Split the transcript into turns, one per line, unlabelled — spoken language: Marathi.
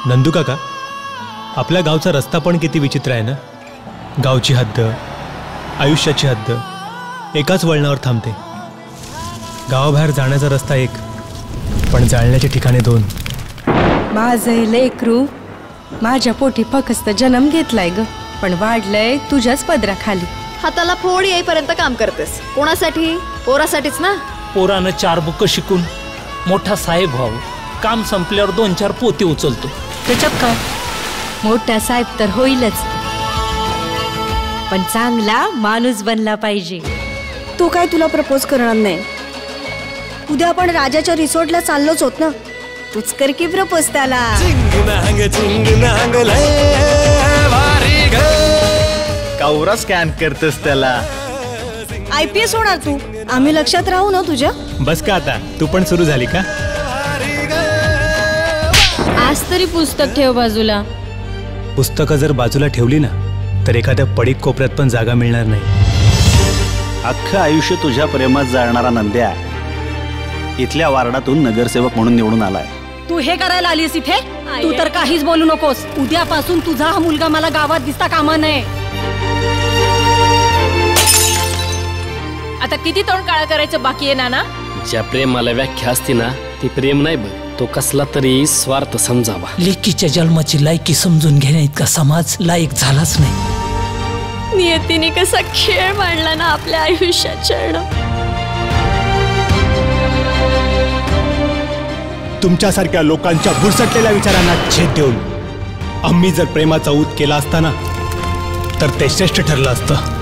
नंदू काका, आपल्या गावचा रस्ता पण किती विचित्र आहे ना. गावची हद्द, आयुष्याची हद्द एकाच वळणावर थांबते. गावाबाहेर जाण्याचा रस्ता एक, पण जाळण्याचे ठिकाणे दोन.
माझं लेकरू माझ्या पोटी फक्त जन्म घेतलाय ग, पण वाढलंय तुझ्याच पदराखाली.
हाताला फोड येईपर्यंत काम करतेस. कोणासाठी? पोरासाठीच ना.
पोरानं 4 बुक शिकून मोठा साहेब व्हावं. काम संपल्यावर 2-4 पोते उचलतो, त्याच्यात काय.
मोठा साहेब तर होईलच, पण चांगला माणूस बनला पाहिजे.
तो काय तुला प्रपोज करणार नाही. उद्या आपण राजाच्या रिसॉर्टला चाललोच होत ना. तूच कर की प्रपोज त्याला.
कावरा स्कॅन करतेस त्याला.
IPS होणार तू. आम्ही लक्षात राहू ना तुझ्या.
बस का आता, तू पण सुरू झाली का?
आज तरी पुस्तक ठेव बाजूला.
पुस्तकं जर बाजूला ठेवली ना तर एखाद्या पडीक कोपऱ्यात पण जागा मिळणार नाही.
अख्खं आयुष्य तुझ्या प्रेमात जाणारा नंद्या इथल्या वार्डातून नगरसेवक म्हणून निवडून आलाय.
तू हे करायला आलीस इथे? तू तर काहीच बोलू नकोस. उद्यापासून तुझा हा मुलगा मला गावात दिसता कामा नये.
आता किती तोंड काळा करायचं बाकी आहे नाना?
ज्या प्रेमाला व्याख्या असते ना ती प्रेम नाही बघ, तो कसला तरी स्वार्थ समजावा.
लेकीच्या जन्माची लायकी समजून घेण्या इतका समाज लायक झालाच नाही.
नियतीने कसा खेळ मांडला ना आपल्या आयुष्याच्या.
तुमच्यासारख्या लोकांच्या बुरसटलेल्या विचारांना छेद देऊन आम्ही जर प्रेमाचा ऊत केला असता ना तर ते श्रेष्ठ ठरलं असतं.